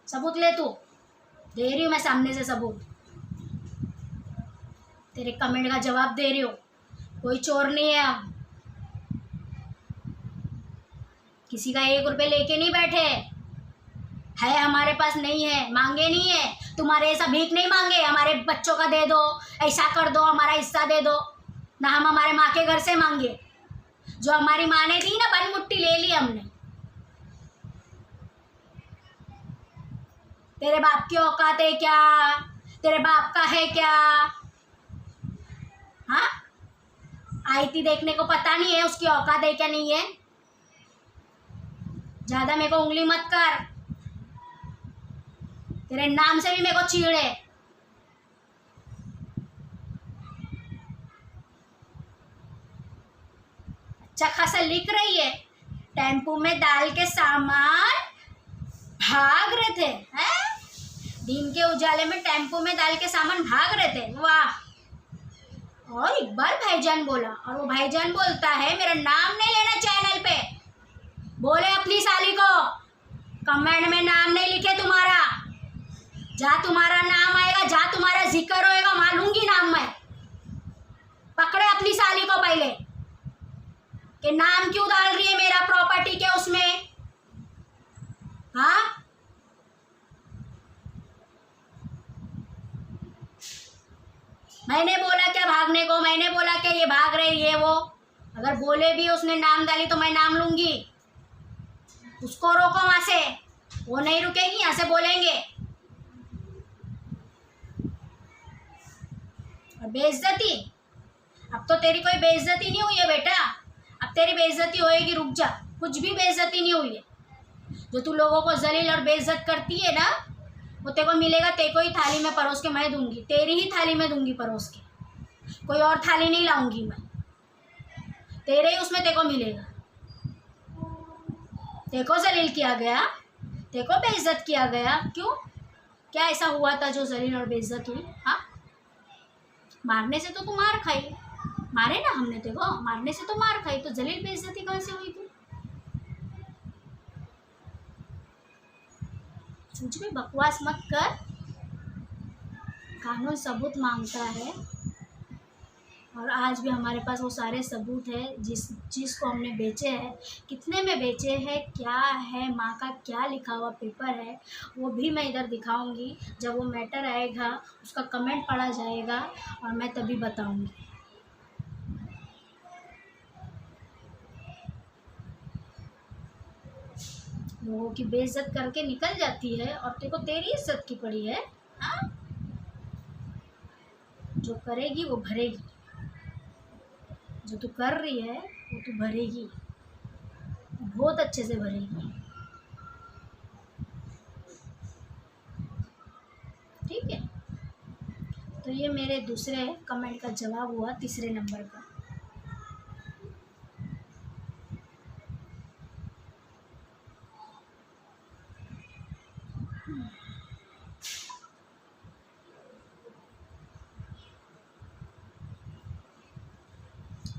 सबूत ले तू, दे रही हूँ मैं सामने से सबूत, तेरे कमेंट का जवाब दे रही हूँ। कोई चोर नहीं है हम, किसी का 1 रुपये लेके नहीं बैठे है, हमारे पास नहीं है, मांगे नहीं है, तुम्हारे ऐसा भीख नहीं मांगे हमारे बच्चों का दे दो, ऐसा कर दो, हमारा हिस्सा दे दो ना। हम हमारे माँ के घर से मांगे, जो हमारी माँ ने दी ना बन मुट्ठी ले ली हमने। तेरे बाप की औकात है क्या? तेरे बाप का है क्या? हाँ, आई थी देखने को, पता नहीं है उसकी औकात है क्या नहीं है। ज्यादा मेरे को उंगली मत कर, तेरे नाम से भी मेरे को चीड़ है। अच्छा खासा लिख रही है, टेम्पो में डाल के सामान भाग रहे थे हैं? दिन के उजाले में टेम्पो में डाल के सामान भाग रहे थे, वाह। और इकबाल भाईजान बोला, और वो भाईजान बोलता है मेरा नाम नहीं लेना चैनल पे। बोले अपनी साली को, कमेंट में नाम नहीं लिखे तुम्हारा, जहाँ तुम्हारा नाम आएगा, जहाँ तुम्हारा जिक्र होएगा वहां लूंगी नाम मैं। पकड़े अपनी साली को पहले कि नाम क्यों डाल रही है मेरा प्रॉपर्टी के उसमें। हाँ, मैंने बोला क्या भागने को? मैंने बोला क्या ये भाग रही है? वो अगर बोले भी उसने नाम डाली तो मैं नाम लूंगी, उसको रोको वहां से, वो नहीं रुकेगी, यहाँ से बोलेंगे। और बेइज्जती, अब तो तेरी कोई बेइज्जती नहीं हुई है बेटा, अब तेरी बेइज्जती होएगी, रुक जा। कुछ भी बेइज्जती नहीं हुई है। जो तू लोगों को जलील और बेइज्जत करती है ना, वो तेरे को मिलेगा, तेरे को ही थाली में परोस के मैं दूंगी, तेरी ही थाली में दूंगी परोस के, कोई और थाली नहीं लाऊंगी मैं, तेरे ही उसमें तेरे को मिलेगा। तेरे को जलील किया गया, तेरे को बेइज्जत किया गया, क्यों? क्या ऐसा हुआ था जो जलील और बेइज्जत हुई? हाँ, मारने से तो तू मार खाई, मारे ना हमने तेरे को, मारने से तो मार खाई, तो जलील बेइज्जती कहाँ से हुई थी? कुछ भी बकवास मत कर, कानून सबूत मांगता है, और आज भी हमारे पास वो सारे सबूत है जिस चीज़ को हमने बेचे हैं, कितने में बेचे हैं, क्या है, माँ का क्या लिखा हुआ पेपर है, वो भी मैं इधर दिखाऊंगी। जब वो मैटर आएगा, उसका कमेंट पढ़ा जाएगा और मैं तभी बताऊंगी। लोगों की बेइज्जत करके निकल जाती है और तेरे को तेरी इज्जत की पड़ी है। हाँ, जो करेगी वो भरेगी, जो तू कर रही है वो तू भरेगी, बहुत अच्छे से भरेगी, ठीक है। तो ये मेरे दूसरे कमेंट का जवाब हुआ, तीसरे नंबर का।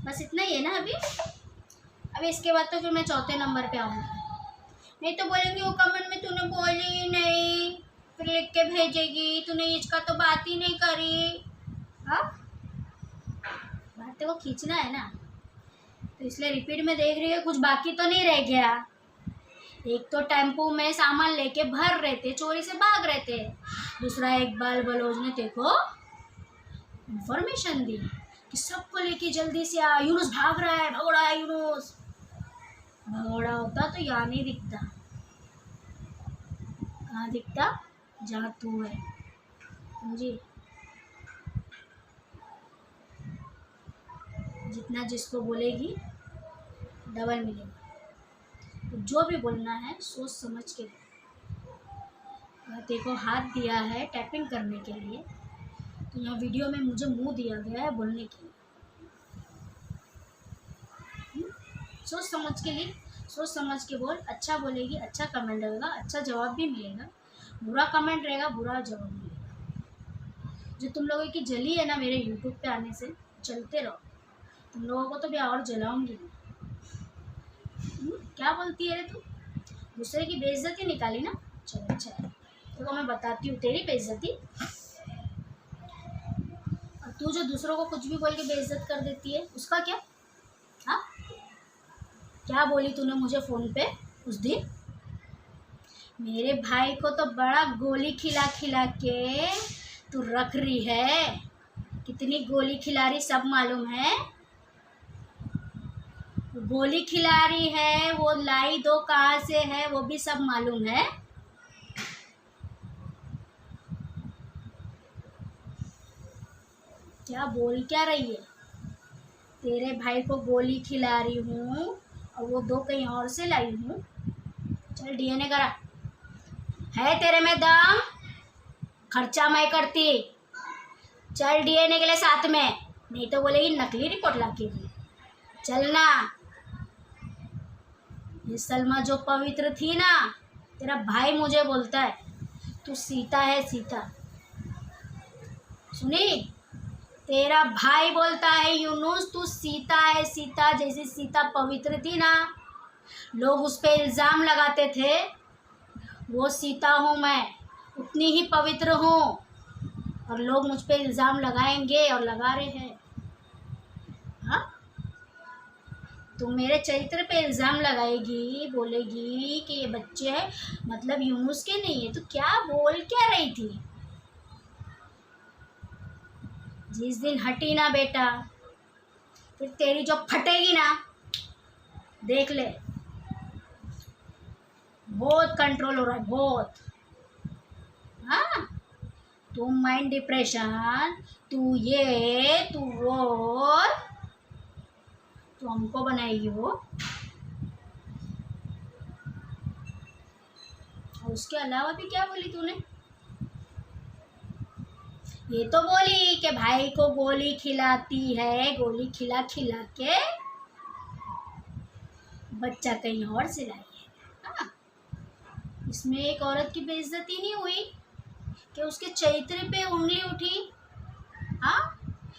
बस इतना ही है ना अभी इसके बाद तो फिर मैं चौथे नंबर पे आऊँगी। नहीं तो बोलेंगे वो कमेंट में तूने बोली ही नहीं, फिर लिख के भेजेगी तूने इसका तो बात ही नहीं करी। हाँ, बातें वो खींचना है ना, तो इसलिए रिपीट में देख रही है, कुछ बाकी तो नहीं रह गया। एक तो टेम्पो में सामान लेके भर रहे थे, चोरी से भाग रहे थे, दूसरा इकबाल बलोच ने तेको इंफॉर्मेशन दी कि सबको लेके जल्दी से आ, यूनुस भाग रहा है, भगोड़ा है यूनुस। भगोड़ा होता तो यहाँ नहीं दिखता, कहाँ दिखता? जहाँ तू है, समझी? जितना जिसको बोलेगी डबल मिलेगा। तो जो भी बोलना है सोच समझ के। तेरे को हाथ दिया है टैपिंग करने के लिए, तो यहाँ वीडियो में मुझे मुंह दिया गया है बोलने के लिए। सोच समझ के लिए, सोच समझ के बोल। अच्छा बोलेगी, अच्छा कमेंट रहेगा, अच्छा जवाब भी मिलेगा। बुरा कमेंट रहेगा, बुरा जवाब मिलेगा। जो तुम लोगों की जली है ना मेरे यूट्यूब पे आने से, चलते रहो, तुम लोगों को तो भी और जलाऊंगी। क्या बोलती है रे तू? दूसरे की बेइज्जती निकाली ना, चलो अच्छा है। देखो मैं बताती हूँ तेरी बेइज्जती। और तू जो दूसरों को कुछ भी बोल के बेइज्जत कर देती है उसका क्या? हाँ, क्या बोली तूने मुझे फ़ोन पे उस दिन? मेरे भाई को तो बड़ा गोली खिला खिला के तू रख रही है। कितनी गोली खिला रही सब मालूम है। गोली खिला रही है, वो लाई दो कहाँ से है वो भी सब मालूम है। क्या बोल क्या रही है? तेरे भाई को गोली खिला रही हूँ और वो दो कहीं और से लाई हूँ। चल डीएनए करा। है तेरे में दम? खर्चा मैं करती। चल डीएनए के लिए साथ में, नहीं तो बोलेगी नकली रिपोर्ट ला के दी। चलना। ये सलमा जो पवित्र थी ना, तेरा भाई मुझे बोलता है तू सीता है सीता। सुनी? तेरा भाई बोलता है यूनुस तू सीता है सीता, जैसी सीता पवित्र थी ना, लोग उस पर इल्ज़ाम लगाते थे, वो सीता हूँ मैं, उतनी ही पवित्र हूँ। और लोग मुझ पे इल्ज़ाम लगाएंगे और लगा रहे हैं। हाँ, तू मेरे चरित्र पे इल्ज़ाम लगाएगी, बोलेगी कि ये बच्चे मतलब यूनुस के नहीं है, तो क्या बोल क्या रही थी? जिस दिन हटी ना बेटा, फिर तेरी जो फटेगी ना, देख ले। बहुत कंट्रोल हो रहा है, बहुत। हाँ, तुम माइंड डिप्रेशन, तू ये तू वो, तो हमको बनाएगी वो। और उसके अलावा भी क्या बोली तूने? ये तो बोली कि भाई को गोली खिलाती है, गोली खिला खिला के बच्चा कहीं और से लाई है। हाँ, इसमें एक औरत की बेइज्जती नहीं हुई कि उसके चरित्र पे उंगली उठी? हाँ,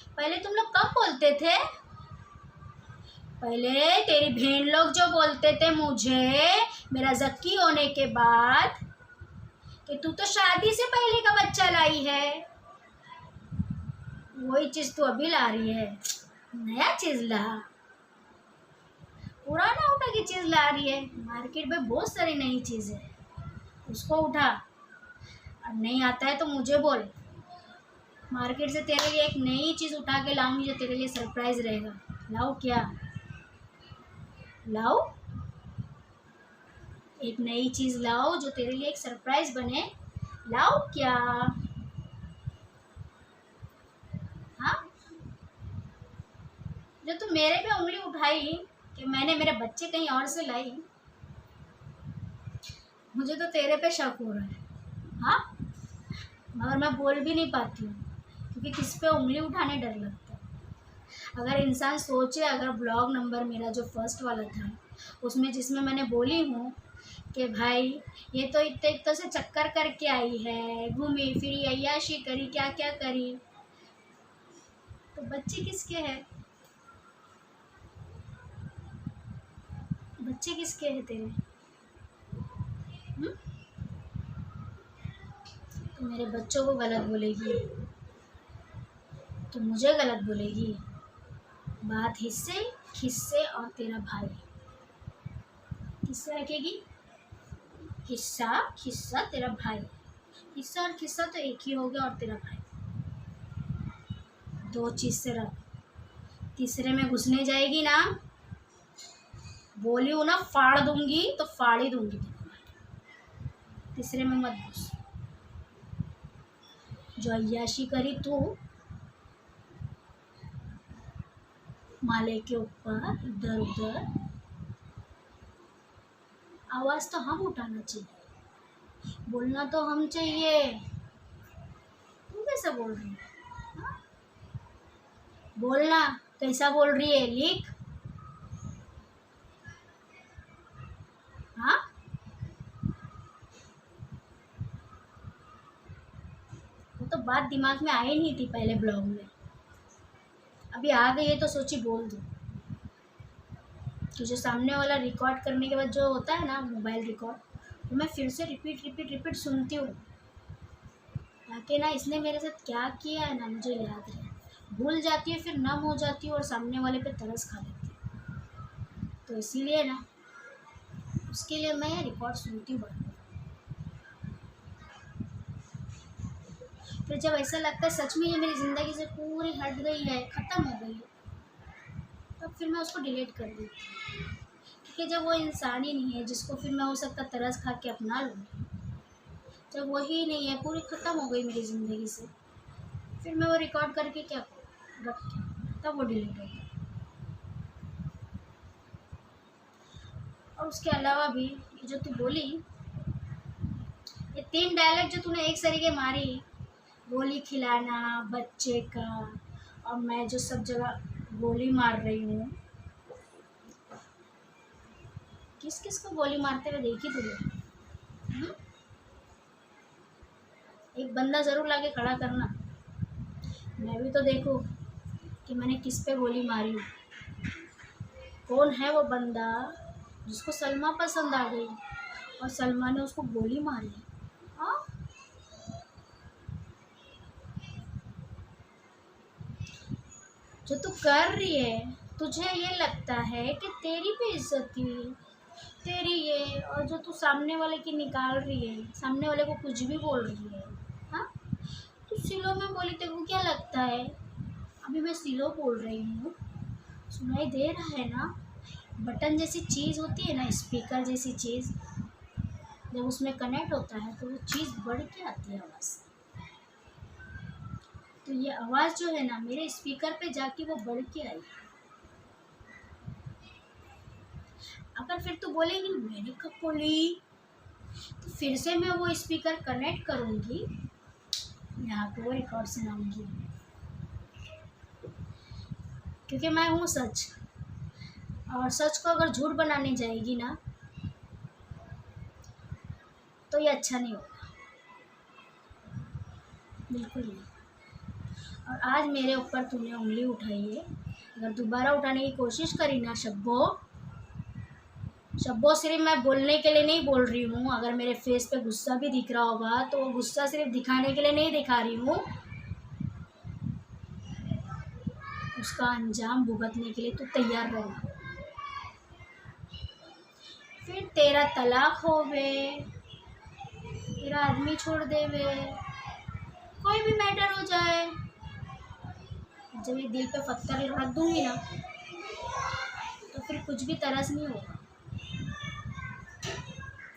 पहले तुम लोग कब बोलते थे? पहले तेरी बहन लोग जो बोलते थे मुझे मेरा जक्की होने के बाद कि तू तो शादी से पहले का बच्चा लाई है, वही चीज़ तू अभी ला रही है। नया चीज़ ला, पुराना उठा की चीज़ ला रही है। मार्केट में बहुत सारी नई चीज़ है, उसको उठा। अब नहीं आता है तो मुझे बोल, मार्केट से तेरे लिए एक नई चीज़ उठा के लाऊंगी जो तेरे लिए सरप्राइज रहेगा। लाओ क्या? लाओ, एक नई चीज़ लाओ जो तेरे लिए एक सरप्राइज बने। लाओ क्या? हाँ, जो तू मेरे पे उंगली उठाई कि मैंने मेरे बच्चे कहीं और से लाई, मुझे तो तेरे पे शक हो रहा है। हाँ, मगर मैं बोल भी नहीं पाती हूँ क्योंकि किस पे उंगली उठाने डर लगता है। अगर इंसान सोचे, अगर ब्लॉग नंबर मेरा जो फर्स्ट वाला था उसमें जिसमें मैंने बोली हूँ कि भाई ये तो इतने से चक्कर करके आई है, घूमी फिरी अय्याशी करी, क्या क्या करी, तो बच्चे किसके हैं? बच्चे किसके हैं तेरे? तो मेरे बच्चों को गलत बोलेगी तो मुझे गलत बोलेगी। बात हिस्से खिस्से और तेरा भाई किससे रखेगी? हिस्सा खिस्सा तेरा भाई, हिस्सा और खिस्सा तो एक ही हो गया, और तेरा भाई दो चीज़ से रख। तीसरे में घुसने जाएगी ना, बोली हूँ ना फाड़ दूंगी तो फाड़ ही दूंगी। तीसरे में मत घुस। जो अय्याशी करी तू माले के ऊपर इधर उधर, आवाज़ तो हम उठाना चाहिए, बोलना तो हम चाहिए। तू कैसा बोल रही है? हाँ? बोलना कैसा बोल रही है, लिख। हाँ, वो तो बात दिमाग में आई नहीं थी पहले ब्लॉग में, अभी आ गई है तो सोची बोल दूँ। तो जो सामने वाला रिकॉर्ड करने के बाद जो होता है ना मोबाइल रिकॉर्ड, वो मैं फिर से रिपीट रिपीट रिपीट सुनती हूँ ताकि ना इसने मेरे साथ क्या किया है ना मुझे याद रहे। भूल जाती है, फिर नम हो जाती है और सामने वाले पे तरस खा लेती है। तो इसीलिए ना उसके लिए मैं रिकॉर्ड सुनती हूँ बार। फिर जब ऐसा लगता है सच में ये मेरी ज़िंदगी से पूरी हट गई है, ख़त्म हो गई है, तब फिर मैं उसको डिलीट कर देती हूँ। क्योंकि जब वो इंसान ही नहीं है जिसको फिर मैं हो सकता तरस खा के अपना लूँगी, जब वही नहीं है, पूरी ख़त्म हो गई मेरी ज़िंदगी से, फिर मैं वो रिकॉर्ड करके क्या करूँ, रख के तब वो डिलीट हो गया। और उसके अलावा भी ये जो तू बोली, ये 3 डायलॉग जो तूने एक सरीके मारी, गोली खिलाना बच्चे का, और मैं जो सब जगह गोली मार रही हूँ, किस किस को गोली मारते हुए देखी तुझे? एक बंदा ज़रूर लाके खड़ा करना, मैं भी तो देखूँ कि मैंने किस पे गोली मारी हूँ। कौन है वो बंदा जिसको सलमा पसंद आ गई और सलमा ने उसको गोली मारी? हाँ, जो तू कर रही है, तुझे ये लगता है कि तेरी भी इज्जत थी, तेरी ये, और जो तू सामने वाले की निकाल रही है, सामने वाले को कुछ भी बोल रही है। हाँ, तू सिलो में बोली, तेरे को क्या लगता है? अभी मैं सिलो बोल रही हूँ, सुनाई दे रहा है ना? बटन जैसी चीज़ होती है ना, स्पीकर जैसी चीज़, जब उसमें कनेक्ट होता है तो वो चीज़ बढ़ के आती है आवाज़। तो ये आवाज़ जो है ना मेरे स्पीकर पे जाके वो बढ़ के आई। अगर फिर तू बोलेगी मैंने कब बोली, तो फिर से मैं वो स्पीकर कनेक्ट करूँगी, यहाँ पे वो रिकॉर्ड सुनाऊँगी, क्योंकि मैं हूँ सच। और सच को अगर झूठ बनाने जाएगी ना तो ये अच्छा नहीं होगा, बिल्कुल नहीं। और आज मेरे ऊपर तूने उंगली उठाई है, अगर दोबारा उठाने की कोशिश करी ना शब्बो, शब्बो सिर्फ मैं बोलने के लिए नहीं बोल रही हूँ, अगर मेरे फेस पे गुस्सा भी दिख रहा होगा तो वो गुस्सा सिर्फ दिखाने के लिए नहीं दिखा रही हूँ, उसका अंजाम भुगतने के लिए तू तैयार रहना। फिर तेरा तलाक हो वे, तेरा आदमी छोड़ दे वे, कोई भी मैटर हो जाए, जब ये दिल पे पत्थर रख दूंगी ना तो फिर कुछ भी तरस नहीं होगा।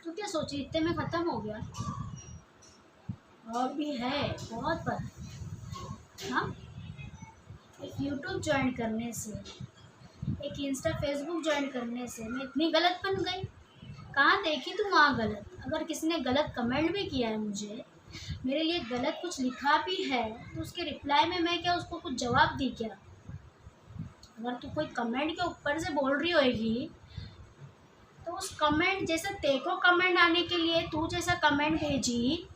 तू क्या सोची इतने में ख़त्म हो गया? और भी है बहुत पर। हाँ, एक यूट्यूब ज्वाइन करने से, एक इंस्टा फेसबुक ज्वाइन करने से मैं इतनी गलत बन गई? कहाँ देखी तू वहाँ गलत? अगर किसी ने गलत कमेंट भी किया है, मुझे मेरे लिए गलत कुछ लिखा भी है, तो उसके रिप्लाई में मैं क्या उसको कुछ जवाब दी क्या? अगर तू कोई कमेंट के ऊपर से बोल रही होगी तो उस कमेंट जैसा तेको कमेंट आने के लिए तू जैसा कमेंट भेजी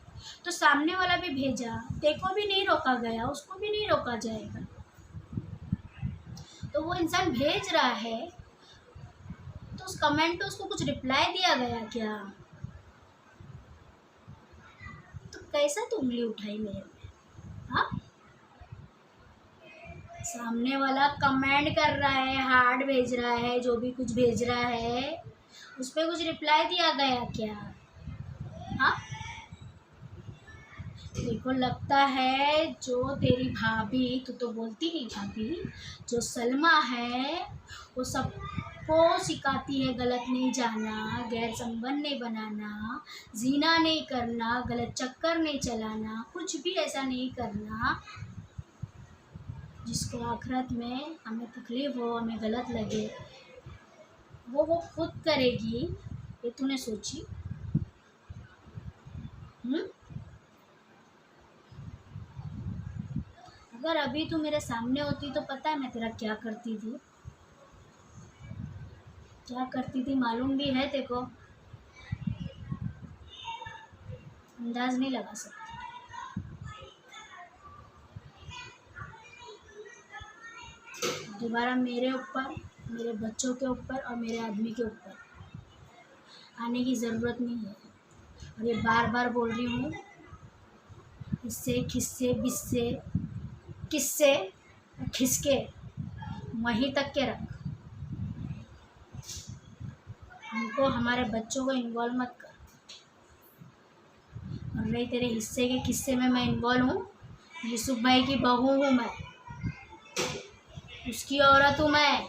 तो सामने वाला भी भेजा, तेको भी नहीं रोका गया, उसको भी नहीं रोका जाएगा। तो वो इंसान भेज रहा है तो उस कमेंट पे उसको कुछ रिप्लाई दिया गया क्या? तो कैसा तू उंगली उठाई मेरे पे? हाँ, सामने वाला कमेंट कर रहा है, हार्ट भेज रहा है, जो भी कुछ भेज रहा है उस पर कुछ रिप्लाई दिया गया क्या? हाँ, देखो लगता है जो तेरी भाभी, तू तो बोलती नहीं भाभी, जो सलमा है वो सबको सिखाती है गलत नहीं जाना, गैर संबंध नहीं बनाना, जीना नहीं करना, गलत चक्कर नहीं चलाना, कुछ भी ऐसा नहीं करना जिसको आखिरत में हमें तकलीफ हो, हमें गलत लगे। वो खुद करेगी, ये तूने सोची? अगर अभी तू मेरे सामने होती तो पता है मैं तेरा क्या करती थी? क्या करती थी मालूम भी है तेरे को? अंदाज नहीं लगा सकती। दोबारा मेरे ऊपर, मेरे बच्चों के ऊपर और मेरे आदमी के ऊपर आने की ज़रूरत नहीं है। और ये बार बार बोल रही हूँ, इससे खिस्से बिस्से किस्से खिसके वहीं तक के रख। हमको हमारे बच्चों को इन्वॉल्व मत कर। और नहीं तेरे हिस्से के किस्से में मैं इन्वॉल्व हूँ। यूसुफ भाई की बहू हूँ मैं, उसकी औरत हूँ मैं।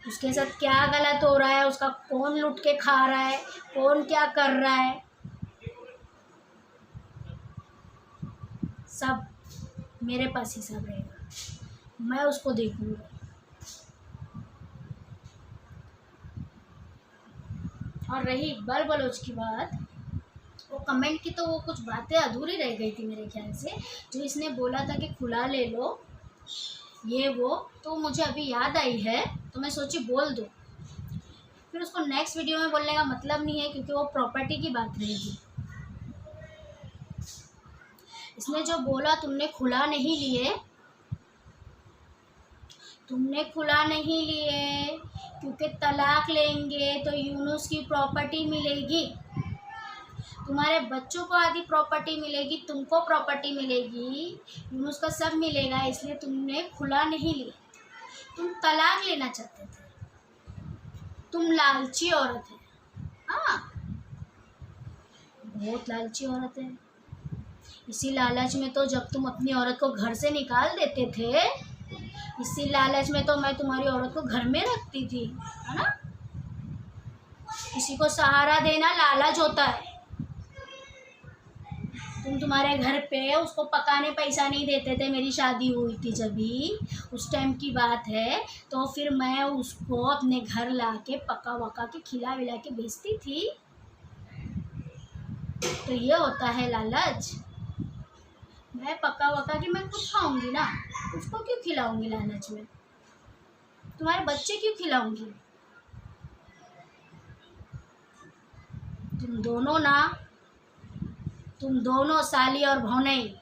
उसके साथ क्या गलत हो रहा है, उसका कौन लूट के खा रहा है, कौन क्या कर रहा है, सब मेरे पास ही सब रहेगा। मैं उसको देखूँगा। और रही इकबाल बलोच की बात, वो कमेंट की तो वो कुछ बातें अधूरी रह गई थी मेरे ख्याल से। जो इसने बोला था कि खुला ले लो ये वो, तो मुझे अभी याद आई है, तो मैं सोची बोल दूँ। फिर उसको नेक्स्ट वीडियो में बोलने का मतलब नहीं है, क्योंकि वो प्रॉपर्टी की बात रहेगी। इसने जो बोला तुमने खुला नहीं लिए, तुमने खुला नहीं लिए क्योंकि तलाक लेंगे तो यूनुस की प्रॉपर्टी मिलेगी, तुम्हारे बच्चों को आधी प्रॉपर्टी मिलेगी, तुमको प्रॉपर्टी मिलेगी, यूनुस का सब मिलेगा। इसलिए तुमने खुला नहीं लिया, तुम तलाक लेना चाहते थे। तुम लालची औरत है। हाँ, बहुत लालची औरत है। इसी लालच में तो जब तुम अपनी औरत को घर से निकाल देते थे, इसी लालच में तो मैं तुम्हारी औरत को घर में रखती थी, है ना। किसी को सहारा देना लालच होता है। तुम्हारे घर पे उसको पकाने पैसा नहीं देते थे, मेरी शादी हुई थी जब भी, उस टाइम की बात है। तो फिर मैं उसको अपने घर ला के पका वका के खिला विला के भेजती थी। तो ये होता है लालच। मैं पका वका के मैं खुद खाऊंगी ना, उसको क्यों खिलाऊंगी लालच में? तुम्हारे बच्चे क्यों खिलाऊंगी? तुम दोनों साली और भौनई,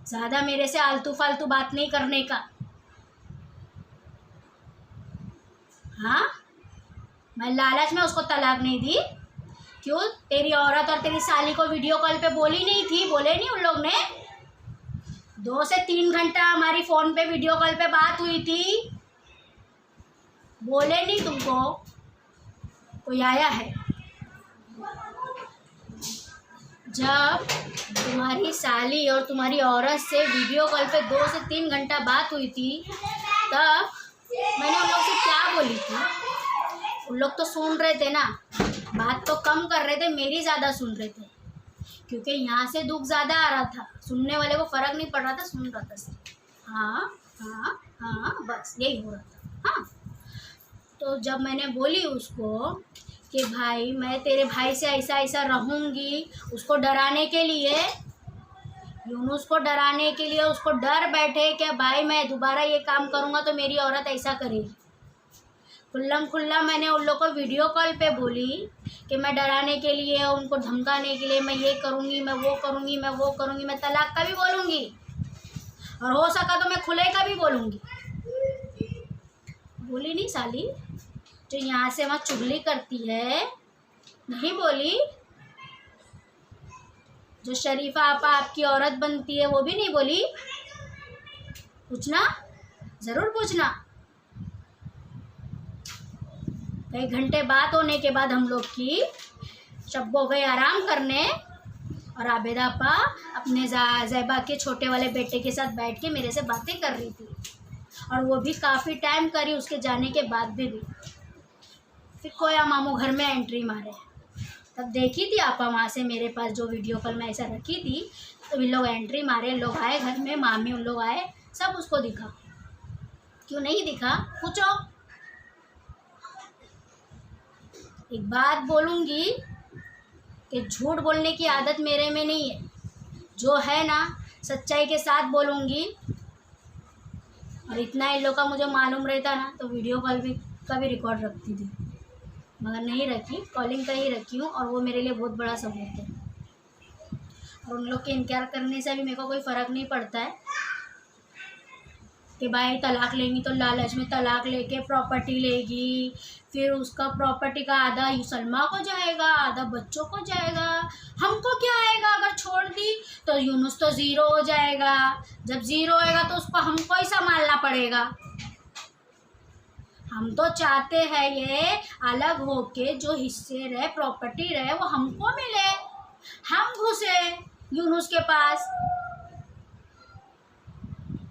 ज़्यादा मेरे से आलतू फालतू बात नहीं करने का। हाँ, मैं लालच में उसको तलाक नहीं दी। क्यों? तेरी औरत और तेरी साली को वीडियो कॉल पे बोली नहीं थी? बोले नहीं उन लोग ने? 2 से 3 घंटा हमारी फ़ोन पे वीडियो कॉल पे बात हुई थी। बोले नहीं तुमको? कोई आया है? जब तुम्हारी साली और तुम्हारी औरत से वीडियो कॉल पे 2 से 3 घंटा बात हुई थी, तब मैंने उन लोग से क्या बोली थी? उन लोग तो सुन रहे थे ना, बात तो कम कर रहे थे, मेरी ज़्यादा सुन रहे थे, क्योंकि यहाँ से दुख ज़्यादा आ रहा था। सुनने वाले को फ़र्क नहीं पड़ रहा था, सुन रहा था सिर्फ। हाँ हाँ हाँ, बस यही हो रहा था। हाँ, तो जब मैंने बोली उसको कि भाई मैं तेरे भाई से ऐसा ऐसा रहूँगी, उसको डराने के लिए, यूनुस को डराने के लिए, उसको डर बैठे कि भाई मैं दोबारा ये काम करूँगा तो मेरी औरत ऐसा करेगी। खुल्लम खुल्ला मैंने उन लोग को वीडियो कॉल पे बोली कि मैं डराने के लिए, उनको धमकाने के लिए, मैं ये करूँगी, मैं वो करूँगी, मैं वो करूँगी, मैं तलाक का भी बोलूँगी, और हो सका तो मैं खुले का भी बोलूँगी। बोली नहीं साली? जो यहाँ से वहाँ चुगली करती है, नहीं बोली? जो शरीफा आपा आपकी औरत बनती है, वो भी नहीं बोली? पूछना, ज़रूर पूछना। कई घंटे बात होने के बाद हम लोग की शब्बो गए आराम करने, और आबेदा आपा अपने ज़ैबा के छोटे वाले बेटे के साथ बैठ के मेरे से बातें कर रही थी, और वो भी काफ़ी टाइम करी उसके जाने के बाद भी। फिर कोया मामू घर में एंट्री मारे, तब देखी थी आपा वहाँ से मेरे पास जो वीडियो कॉल में ऐसा रखी थी, तो इन लोग एंट्री मारे, लोग आए घर में, मामी उन लोग आए, सब उसको दिखा। क्यों नहीं दिखा? पूछो। एक बात बोलूँगी कि झूठ बोलने की आदत मेरे में नहीं है, जो है ना सच्चाई के साथ बोलूँगी। और इतना इन लोग का मुझे मालूम रहता ना तो वीडियो कॉल भी का भी रिकॉर्ड रखती थी, मगर नहीं रखी, कॉलिंग का ही रखी हूँ, और वो मेरे लिए बहुत बड़ा सबूत है। और उन लोग के इनकार करने से भी मेरे को कोई फ़र्क नहीं पड़ता है कि भाई तलाक लेंगी तो लालच में तलाक लेके प्रॉपर्टी लेगी, फिर उसका प्रॉपर्टी का आधा सलमा को जाएगा, आधा बच्चों को जाएगा, हमको क्या आएगा अगर छोड़ दी तो यूनुस तो ज़ीरो हो जाएगा। जब ज़ीरो होएगा तो उसको हमको ही संभालना पड़ेगा। हम तो चाहते हैं ये अलग होके जो हिस्से रहे, प्रॉपर्टी रहे, वो हमको मिले, हम घुसे यूनुस के पास।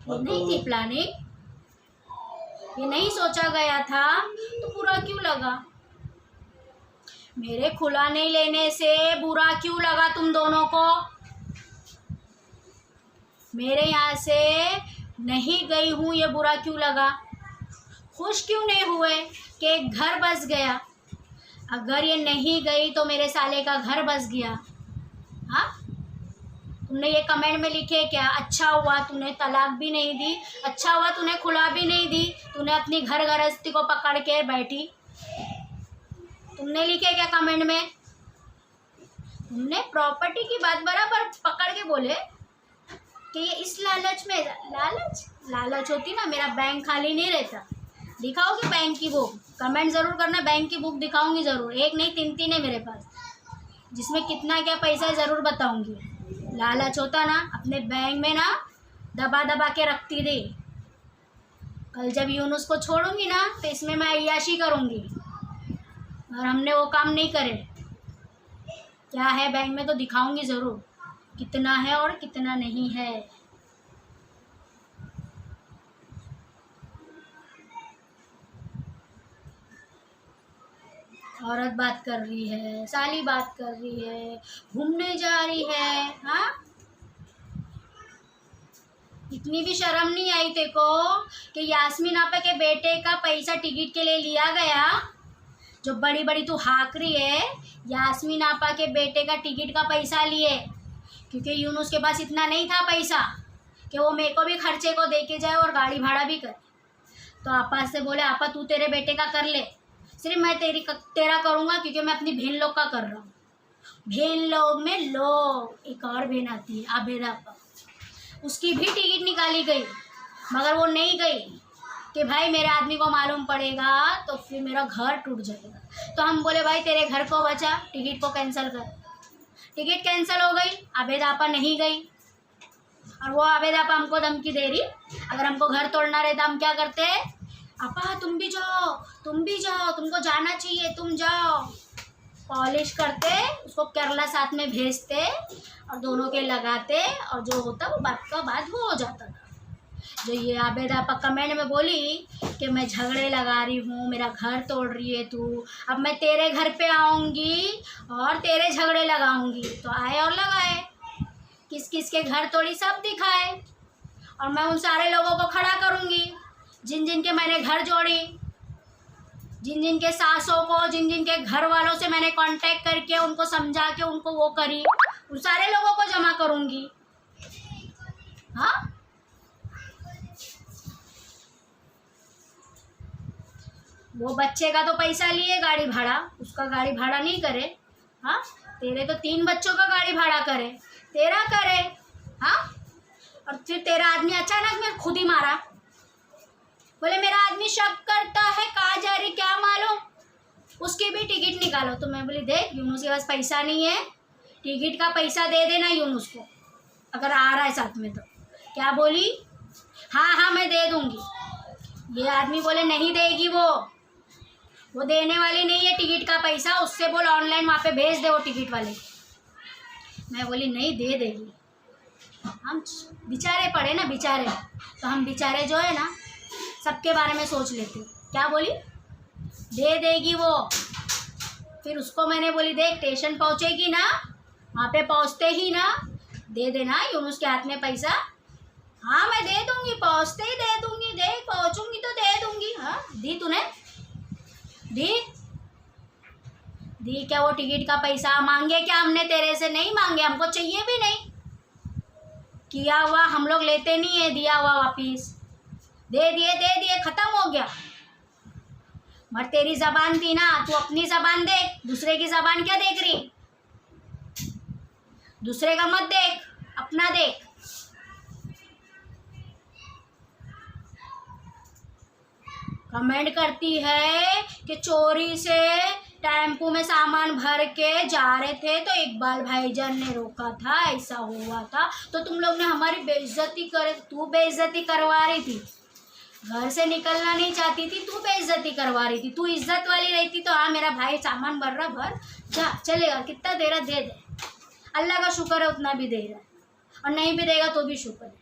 ये नहीं थी प्लानिंग, ये नहीं सोचा गया था, तो बुरा क्यों लगा? मेरे खुला नहीं लेने से बुरा क्यों लगा तुम दोनों को? मेरे यहाँ से नहीं गई हूँ, ये बुरा क्यों लगा? खुश क्यों नहीं हुए कि एक घर बस गया? अगर ये नहीं गई तो मेरे साले का घर बस गया। हाँ, तुमने ये कमेंट में लिखे क्या? अच्छा हुआ तूने तलाक भी नहीं दी, अच्छा हुआ तूने खुला भी नहीं दी, तूने अपनी घर गृहस्थी को पकड़ के बैठी। तुमने लिखे क्या कमेंट में? तुमने प्रॉपर्टी की बात बराबर पकड़ के बोले कि ये इस लालच में, लालच होती ना, मेरा बैंक खाली नहीं रहता। दिखाओगे बैंक की बुक? कमेंट ज़रूर करना, बैंक की बुक दिखाऊंगी ज़रूर, एक नहीं तीन तीन है मेरे पास, जिसमें कितना क्या पैसा है ज़रूर बताऊंगी। लालच होता ना, अपने बैंक में ना दबा दबा के रखती थी। कल जब यूनुस को छोड़ूंगी ना तो इसमें मैं अय्याशी करूंगी, और हमने वो काम नहीं करे। क्या है बैंक में तो दिखाऊंगी ज़रूर, कितना है और कितना नहीं है। औरत बात कर रही है, साली बात कर रही है, घूमने जा रही है। हाँ, इतनी भी शर्म नहीं आई तेको कि यास्मीन आपा के बेटे का पैसा टिकट के लिए लिया गया? जो बड़ी बड़ी तू हाक रही है, यास्मीन आपा के बेटे का टिकट का पैसा लिए, क्योंकि यूनुस के पास इतना नहीं था पैसा कि वो मेरे को भी खर्चे को दे के जाए और गाड़ी भाड़ा भी करे। तो आपा से बोले, आपा तू तेरे बेटे का कर ले, सिर्फ मैं तेरा करूँगा क्योंकि मैं अपनी बहन लोग का कर रहा हूँ। बहन लोग में लोग एक और बहन आती है आबेदा आपा, उसकी भी टिकट निकाली गई, मगर वो नहीं गई कि भाई मेरे आदमी को मालूम पड़ेगा तो फिर मेरा घर टूट जाएगा। तो हम बोले भाई तेरे घर को बचा, टिकट को कैंसिल कर। टिकट कैंसिल हो गई, आबेदा आपा नहीं गई, और वो आबेदा आपा हमको धमकी दे रही, अगर हमको घर तोड़ना रहता हम क्या करते? आपा तुम भी जाओ, तुम भी जाओ, तुमको जाना चाहिए, तुम जाओ। पॉलिश करते, उसको केरला साथ में भेजते और दोनों के लगाते, और जो होता वो बात का बात वो हो जाता था। जो ये आबेदा आपा कमेंट में बोली कि मैं झगड़े लगा रही हूँ, मेरा घर तोड़ रही है तू, अब मैं तेरे घर पे आऊँगी और तेरे झगड़े लगाऊँगी। तो आए और लगाए, किस किस के घर तोड़ी सब दिखाए, और मैं उन सारे लोगों को खड़ा करूँगी जिन जिन के मैंने घर जोड़ी, जिन जिन के सासों को, जिन जिन के घर वालों से मैंने कांटेक्ट करके उनको समझा के उनको वो करी, उन सारे लोगों को जमा करूँगी। हाँ, वो बच्चे का तो पैसा लिए गाड़ी भाड़ा, उसका गाड़ी भाड़ा नहीं करे। हाँ, तेरे तो 3 बच्चों का गाड़ी भाड़ा करे, तेरा करे। हाँ, और फिर तेरा आदमी अचानक में खुद ही मारा, बोले मेरा आदमी शक करता है, कहाँ जा रही क्या मालूम, उसकी भी टिकट निकालो। तो मैं बोली देख, यूनुस के पास पैसा नहीं है, टिकट का पैसा दे देना यूनुस को अगर आ रहा है साथ में। तो क्या बोली? हाँ हाँ मैं दे दूँगी। ये आदमी बोले नहीं देगी, वो देने वाली नहीं है टिकट का पैसा, उससे बोल ऑनलाइन वहाँ पे भेज दे वो टिकट वाले। मैं बोली नहीं, दे देगी। हम बेचारे पड़े ना, बेचारे, तो हम बेचारे जो है ना सबके बारे में सोच लेते। क्या बोली? दे देगी वो। फिर उसको मैंने बोली देख, स्टेशन पहुँचेगी ना, वहाँ पे पहुँचते ही ना दे देना यूनुस के हाथ में पैसा। हाँ मैं दे दूँगी, पहुँचते ही दे दूँगी, देख पहुँचूँगी तो दे दूँगी। हाँ दी तूने, दी क्या वो टिकट का पैसा? मांगे क्या हमने तेरे से? नहीं मांगे, हमको चाहिए भी नहीं। किया हुआ हम लोग लेते नहीं है, दिया हुआ वापिस दे दिए, ख़त्म हो गया। मगर तेरी ज़बान थी ना, तू अपनी ज़बान देख, दूसरे की ज़बान क्या देख रही? दूसरे का मत देख, अपना देख। कमेंट करती है कि चोरी से टेम्पो में सामान भर के जा रहे थे तो इकबाल भाईजान ने रोका था, ऐसा हुआ था। तो तुम लोग ने हमारी बेइज्जती करे, तू बेइज्जती करवा रही थी, घर से निकलना नहीं चाहती थी, तू बेइज्जती करवा रही थी। तू इज्जत वाली रहती तो हाँ मेरा भाई सामान भर रहा, भर जा, चलेगा, कितना दे रहा दे दे, अल्लाह का शुक्र है उतना भी दे रहा है, और नहीं भी देगा तो भी शुक्र है।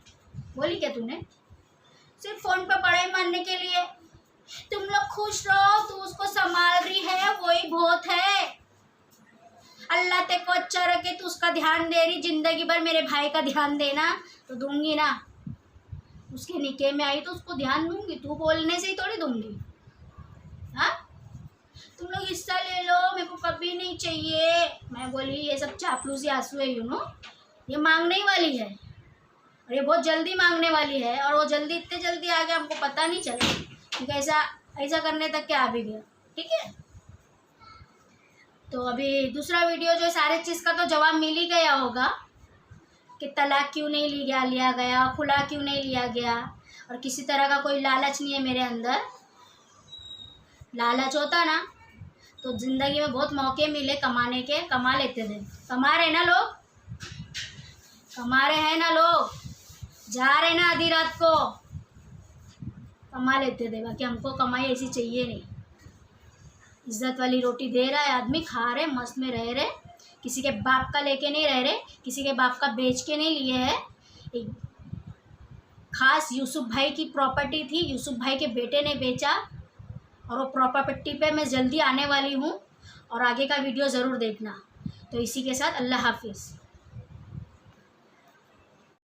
बोली क्या तूने? सिर्फ फ़ोन पर पढ़ाई मारने के लिए। तुम लोग खुश रहो, तू उसको संभाल रही है, वही बहुत है। अल्लाह तेरे को अच्छा रखे, तू उसका ध्यान दे रही, जिंदगी भर मेरे भाई का ध्यान देना। तो दूंगी ना, उसके निके में आई तो उसको ध्यान दूंगी, तू बोलने से ही थोड़ी दूंगी। हाँ, तुम लोग हिस्सा ले लो, मेरे को कभी नहीं चाहिए। मैं बोली ये सब चापलूसी आंसू है, ये मांगने ही वाली है, और ये बहुत जल्दी मांगने वाली है, और वो जल्दी, इतने जल्दी आ गया हमको पता नहीं चला, क्योंकि ऐसा करने तक क्या आ भी गया। ठीक है, तो अभी दूसरा वीडियो जो सारे चीज़ का तो जवाब मिल ही गया होगा कि तलाक क्यों नहीं लिया गया, खुला क्यों नहीं लिया गया, और किसी तरह का कोई लालच नहीं है मेरे अंदर। लालच होता ना तो ज़िंदगी में बहुत मौके मिले कमाने के, कमा लेते थे। कमा रहे ना लोग, कमा रहे हैं ना लोग, जा रहे ना आधी रात को, कमा लेते थे। बाकी हमको कमाई ऐसी चाहिए नहीं। इज्जत वाली रोटी दे रहा है आदमी, खा रहे, मस्त में रह रहे, किसी के बाप का लेके नहीं रह रहे, किसी के बाप का बेच के नहीं लिए है। एक खास यूसुफ भाई की प्रॉपर्टी थी, यूसुफ भाई के बेटे ने बेचा, और वो प्रॉपर्टी पे मैं जल्दी आने वाली हूँ, और आगे का वीडियो ज़रूर देखना। तो इसी के साथ अल्लाह हाफिज़।